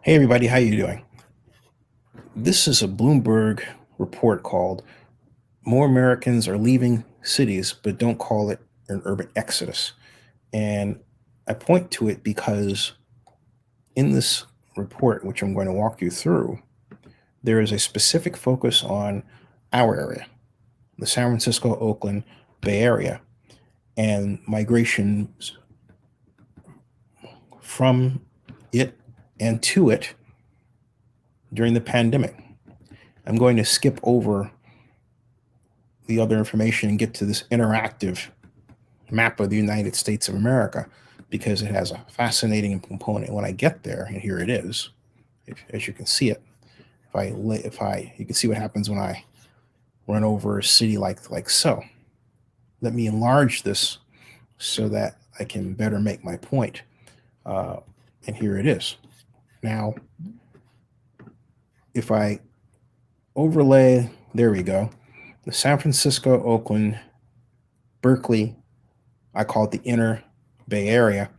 Hey everybody, how you doing? This is a Bloomberg report called More Americans Are Leaving Cities but Don't Call It an Urban Exodus. And I point to it because in this report, which I'm going to walk you through, there is a specific focus on our area, the San Francisco, Oakland Bay Area, and migrations from it and to it during the pandemic. I'm going to skip over the other information and get to this interactive map of the United States of America because it has a fascinating component. When I get there, and here it is, as you can see it, you can see what happens when I run over a city like so. Let me enlarge this so that I can better make my point. And here it is. Now, if I overlay, there we go, the San Francisco, Oakland, Berkeley, I call it the inner Bay Area,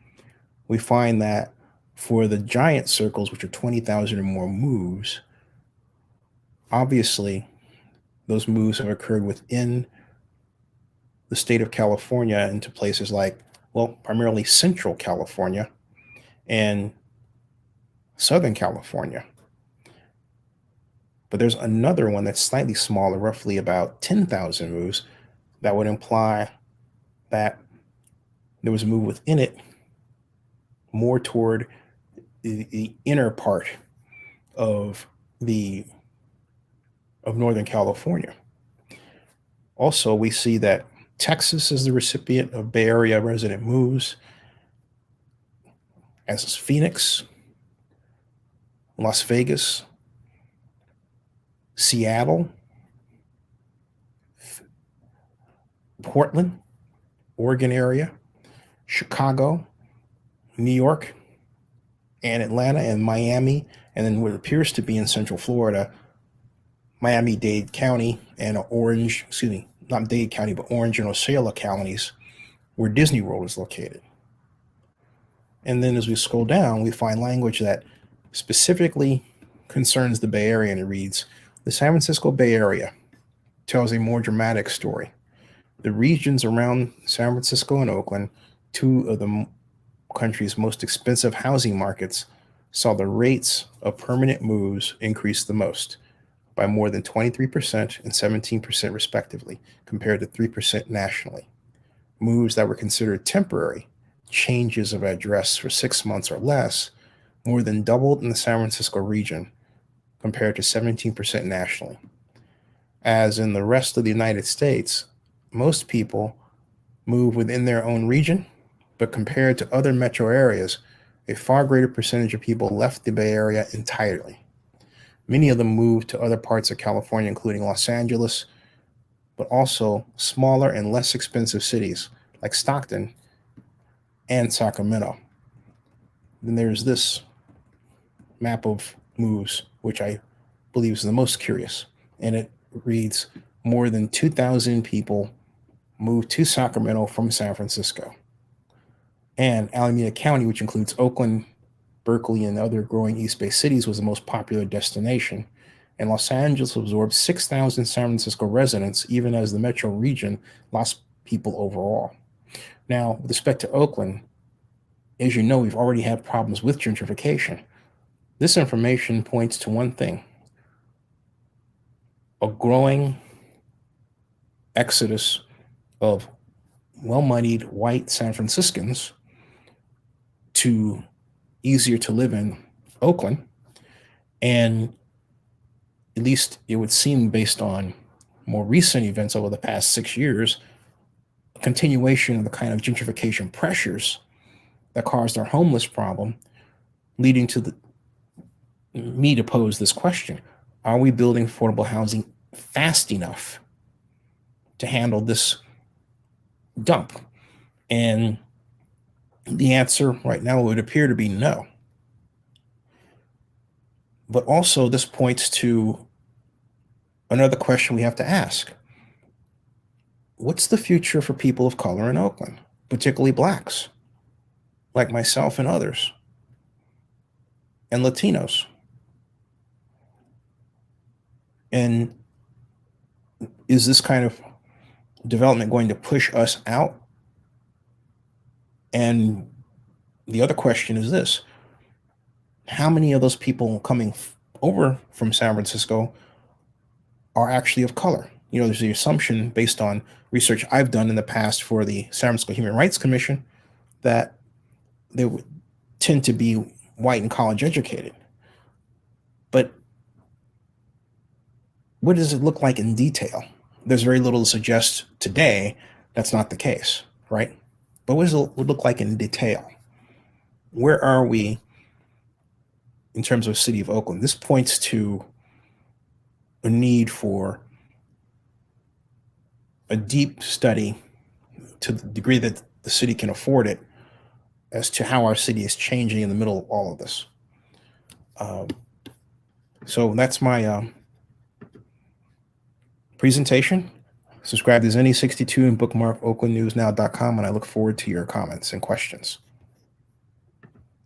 we find that for the giant circles, which are 20,000 or more moves, obviously those moves have occurred within the state of California into places like, well, primarily Central California and Southern California. But there's another one that's slightly smaller, roughly about 10,000 moves, that would imply that there was a move within it more toward the inner part of Northern California. Also, we see that Texas is the recipient of Bay Area resident moves, as is Phoenix, Las Vegas, Seattle, Portland, Oregon area, Chicago, New York, and Atlanta and Miami, and then what appears to be in Central Florida, Miami-Dade County and Orange, excuse me, not Dade County, but Orange and Osceola counties, where Disney World is located. And then as we scroll down, we find language that specifically concerns the Bay Area, and it reads, the San Francisco Bay Area tells a more dramatic story. The regions around San Francisco and Oakland, two of the country's most expensive housing markets, saw the rates of permanent moves increase the most, by more than 23% and 17% respectively, compared to 3% nationally. Moves that were considered temporary, changes of address for 6 months or less, more than doubled in the San Francisco region, compared to 17% nationally. As in the rest of the United States, most people move within their own region, but compared to other metro areas, a far greater percentage of people left the Bay Area entirely. Many of them moved to other parts of California, including Los Angeles, but also smaller and less expensive cities like Stockton and Sacramento. Then there's this map of moves, which I believe is the most curious. And it reads, more than 2,000 people moved to Sacramento from San Francisco. And Alameda County, which includes Oakland, Berkeley, and other growing East Bay cities, was the most popular destination. And Los Angeles absorbed 6,000 San Francisco residents, even as the metro region lost people overall. Now, with respect to Oakland, as you know, we've already had problems with gentrification. This information points to one thing: a growing exodus of well-moneyed white San Franciscans to easier to live in Oakland. And at least it would seem, based on more recent events over the past 6 years, a continuation of the kind of gentrification pressures that caused our homeless problem, leading to me to pose this question: are we building affordable housing fast enough to handle this dump? And the answer right now would appear to be no. But also, this points to another question we have to ask: what's the future for people of color in Oakland, particularly blacks, like myself and others? and Latinos. And is this kind of development going to push us out? And the other question is this: how many of those people coming over from San Francisco are actually of color? There's the assumption based on research I've done in the past for the San Francisco Human Rights Commission that they would tend to be white and college educated. But what does it look like in detail? There's very little to suggest today that's not the case, right? But what does it look like in detail? Where are we in terms of city of Oakland? This points to a need for a deep study, to the degree that the city can afford it, as to how our city is changing in the middle of all of this. So that's my presentation. Subscribe to Zenny62 and bookmark oaklandnewsnow.com, and I look forward to your comments and questions.